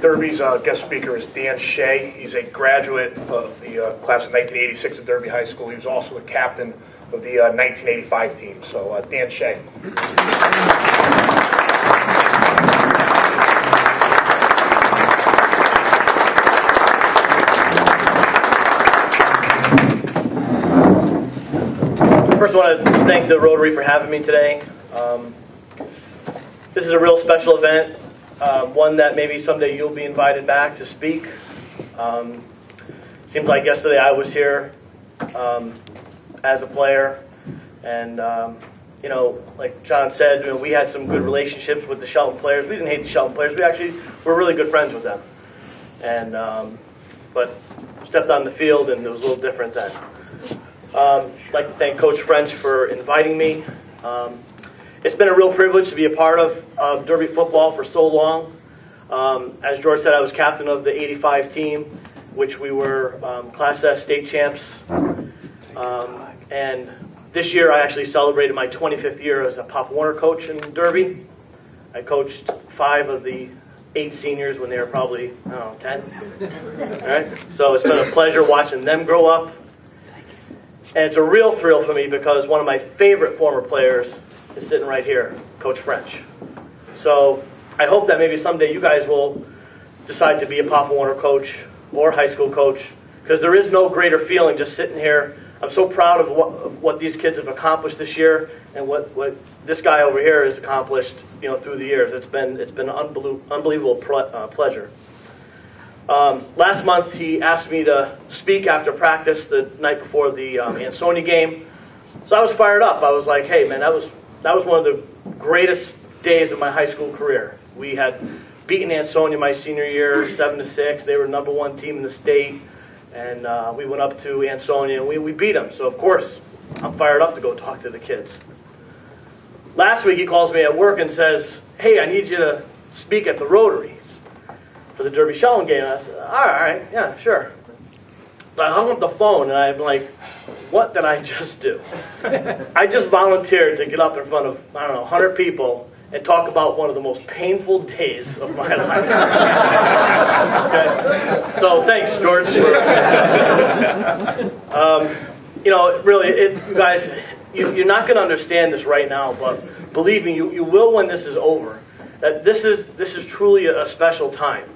Derby's guest speaker is Dan Shea. He's a graduate of the class of 1986 at Derby High School. He was also a captain of the 1985 team. So, Dan Shea. First, I want to thank the Rotary for having me today. This is a real special event, one that maybe someday you'll be invited back to speak. Seems like yesterday I was here as a player, and you know, like John said, you know, we had some good relationships with the Shelton players. We didn't hate the Shelton players. We actually were really good friends with them, and but stepped on the field and it was a little different then. I'd like to thank Coach French for inviting me. It's been a real privilege to be a part of Derby football for so long. As George said, I was captain of the 85 team, which we were Class S state champs. And this year I actually celebrated my 25th year as a Pop Warner coach in Derby. I coached 5 of the 8 seniors when they were probably, I don't know, 10. All right? So it's been a pleasure watching them grow up. And it's a real thrill for me because one of my favorite former players is sitting right here, Coach French. So I hope that maybe someday you guys will decide to be a Pop Warner coach or high school coach, because there is no greater feeling just sitting here. I'm so proud of what these kids have accomplished this year and what this guy over here has accomplished, you know, through the years. It's been an unbelievable pleasure. Last month he asked me to speak after practice the night before the Ansonia game. So I was fired up. I was like, hey man, that was one of the greatest days of my high school career. We had beaten Ansonia my senior year 7-6. They were #1 team in the state. And we went up to Ansonia and we beat them. So of course, I'm fired up to go talk to the kids. Last week he calls me at work and says, hey, I need you to speak at the Rotary for the Derby Shelton game. And I said, all right, yeah, sure. But I hung up the phone and I'm like, what did I just do? I just volunteered to get up in front of, I don't know, 100 people and talk about one of the most painful days of my life. Okay? So thanks, George. You know, really, you guys, you're not going to understand this right now, but believe me, you will when this is over. That this is truly a special time.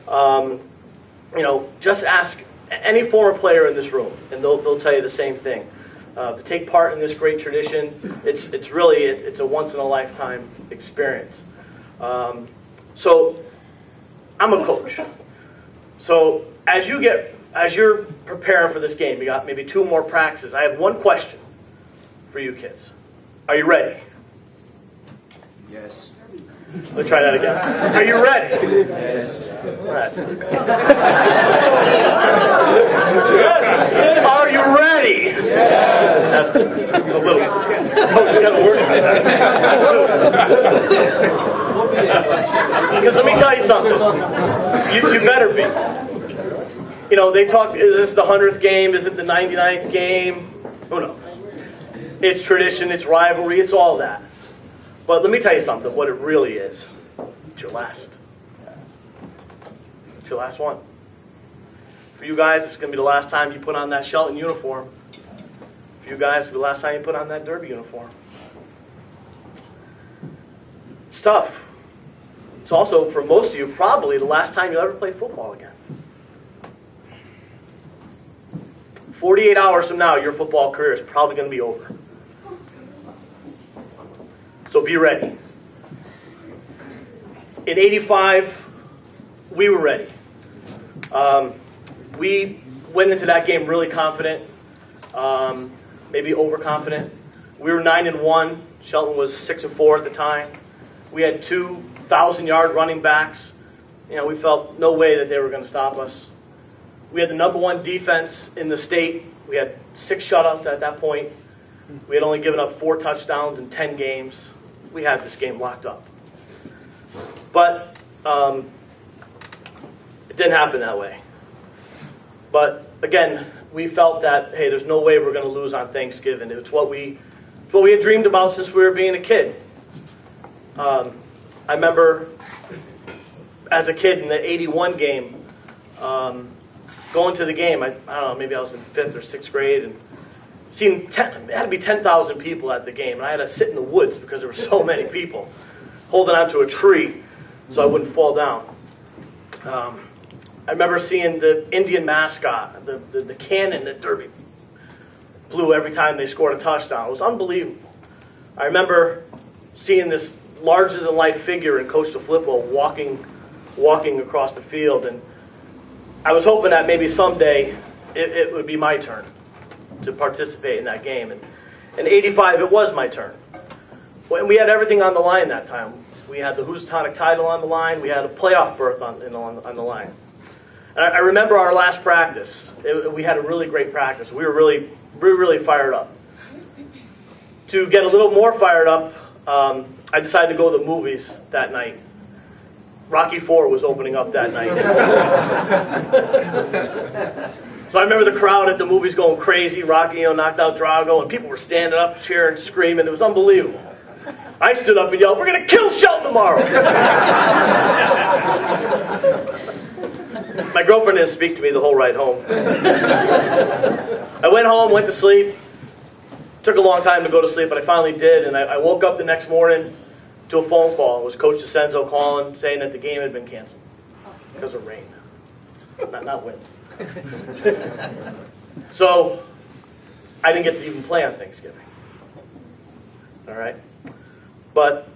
You know, just ask any former player in this room, and they'll tell you the same thing. To take part in this great tradition, it's really a once in a lifetime experience. So I'm a coach. So as you're preparing for this game, you got maybe 2 more practices. I have one question for you kids. Are you ready? Yes. Let's try that again. Are you ready? Yes. Right. Yes. Are you ready? Yes. That's a little. Coach got to work on that. Because let me tell you something. You better be. You know, they talk. Is this the 100th game? Is it the 99th game? Who knows? It's tradition. It's rivalry. It's all that. But let me tell you something, what it really is. It's your last. It's your last one. For you guys, it's going to be the last time you put on that Shelton uniform. For you guys, it'll be the last time you put on that Derby uniform. It's tough. It's also, for most of you, probably the last time you'll ever play football again. 48 hours from now, your football career is probably going to be over. So be ready. In 85, we were ready. We went into that game really confident, maybe overconfident. We were 9-1. Shelton was 6-4 at the time. We had 2 1,000-yard running backs. You know, we felt no way that they were going to stop us. We had the #1 defense in the state. We had 6 shutouts at that point. We had only given up 4 touchdowns in 10 games. We had this game locked up. But it didn't happen that way. But again, we felt that, hey, there's no way we're going to lose on Thanksgiving. It's what we had dreamed about since we were being a kid. I remember as a kid in the '81 game, going to the game, I don't know, maybe I was in 5th or 6th grade, and seeing it had to be 10,000 people at the game, and I had to sit in the woods because there were so many people, holding onto a tree so I wouldn't fall down. I remember seeing the Indian mascot, the cannon that Derby blew every time they scored a touchdown. It was unbelievable. I remember seeing this larger-than-life figure in Coach DeFlippo walking across the field, and I was hoping that maybe someday it would be my turn to participate in that game. And in '85, it was my turn. And we had everything on the line that time. We had the Housatonic title on the line. We had a playoff berth on the line. And I remember our last practice. We had a really great practice. We were really fired up. To get a little more fired up, I decided to go to the movies that night. Rocky IV was opening up that night. So I remember the crowd at the movies going crazy. Rocky, knocked out Drago, and people were standing up, cheering, screaming. It was unbelievable. I stood up and yelled, "We're going to kill Shelton tomorrow!" My girlfriend didn't speak to me the whole ride home. I went home, went to sleep. Took a long time to go to sleep, but I finally did, and I woke up the next morning to a phone call. It was Coach DeCenzo calling, saying that the game had been canceled because of rain, not wind. So I didn't get to even play on Thanksgiving. All right? But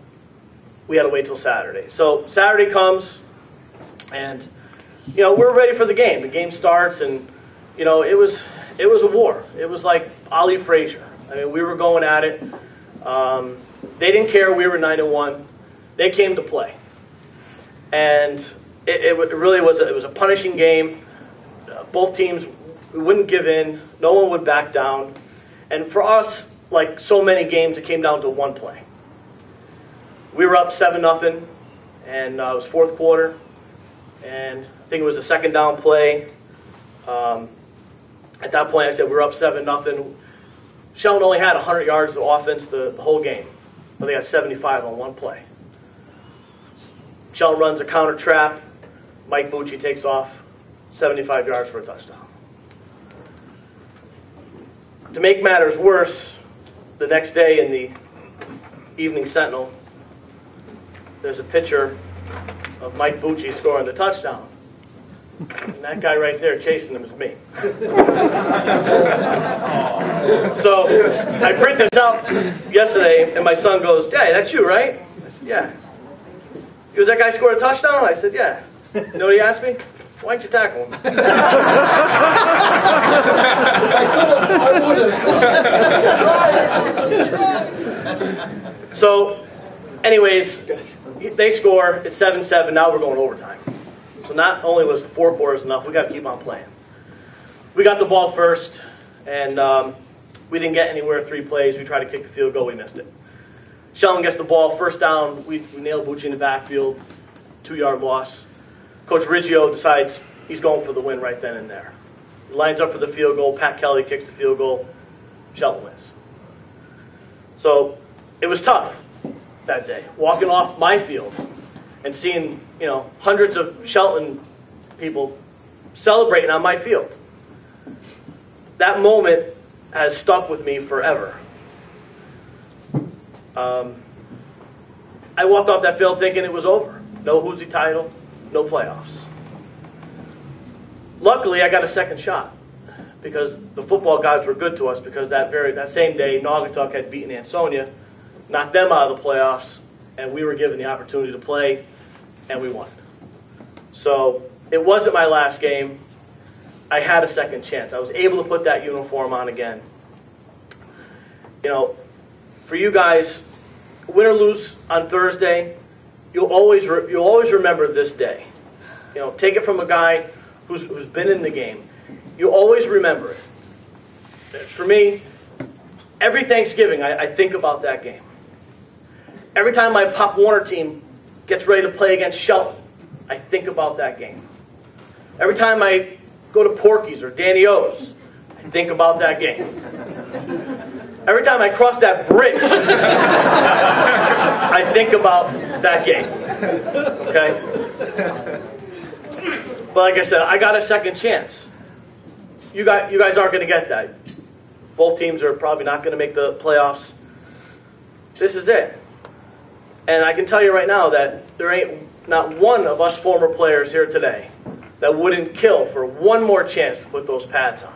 we had to wait till Saturday. So Saturday comes, and we're ready for the game. The game starts, and it was a war. It was like Ali Frazier. I mean, we were going at it. They didn't care. We were 9-1. They came to play, and it really was. It was a punishing game. Both teams wouldn't give in. No one would back down. And for us, like so many games, it came down to one play. We were up 7-0, and it was fourth quarter, and I think it was a second down play. At that point, I said we were up 7-0. Shelton only had 100 yards of offense the whole game, but they got 75 on one play. Shelton runs a counter trap. Mike Bucci takes off 75 yards for a touchdown. To make matters worse, the next day in the Evening Sentinel, there's a picture of Mike Bucci scoring the touchdown. And that guy right there chasing him is me. So I print this out yesterday, and my son goes, "Dad, that's you, right?" I said, "Yeah." He goes, "That guy scored a touchdown?" I said, "Yeah." You know what he asked me? "Why didn't you tackle him?" So, anyways, they score. It's 7-7. Now we're going overtime. So not only was 4 quarters enough, we got to keep on playing. We got the ball first, and we didn't get anywhere 3 plays. We tried to kick the field goal. We missed it. Shelton gets the ball. First down, we nailed Bucci in the backfield. 2-yard loss. Coach Riggio decides he's going for the win right then and there. He lines up for the field goal. Pat Kelly kicks the field goal. Shelton wins. So it was tough that day, walking off my field and seeing hundreds of Shelton people celebrating on my field. That moment has stuck with me forever. I walked off that field thinking it was over. No Hoosier title, no playoffs. Luckily, I got a second shot because the football gods were good to us, because that same day, Naugatuck had beaten Ansonia, knocked them out of the playoffs, and we were given the opportunity to play, and we won. So it wasn't my last game. I had a second chance. I was able to put that uniform on again. For you guys, win or lose on Thursday, you'll always remember this day. Take it from a guy who's been in the game. You always remember it. For me, every Thanksgiving, I think about that game. Every time my Pop Warner team gets ready to play against Shelton, I think about that game. Every time I go to Porky's or Danny O's, I think about that game. Every time I cross that bridge, I think about that game. Okay? But like I said, I got a second chance. You guys aren't going to get that. Both teams are probably not going to make the playoffs. This is it. And I can tell you right now that there ain't not one of us former players here today that wouldn't kill for one more chance to put those pads on.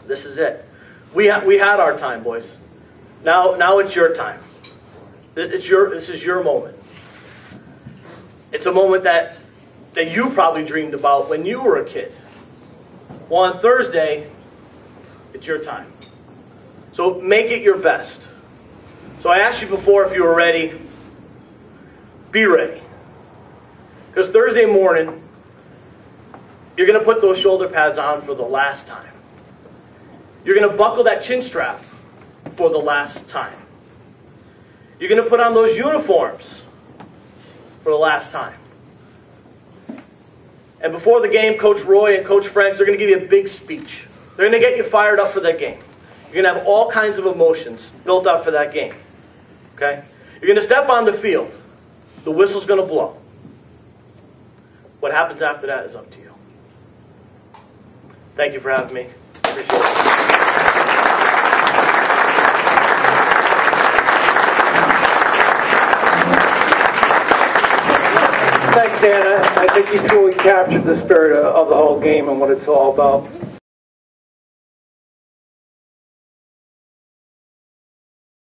This is it. We had our time, boys. Now it's your time. This is your moment. It's a moment that you probably dreamed about when you were a kid. Well, on Thursday, it's your time. So make it your best. So I asked you before if you were ready. Be ready. Because Thursday morning, you're going to put those shoulder pads on for the last time. You're going to buckle that chin strap for the last time. You're going to put on those uniforms for the last time. And before the game, Coach Roy and Coach French, they're going to give you a big speech. They're going to get you fired up for that game. You're going to have all kinds of emotions built up for that game. Okay? You're going to step on the field. The whistle's going to blow. What happens after that is up to you. Thank you for having me. Appreciate it. Thanks, Dan. I think you truly captured the spirit of the whole game and what it's all about.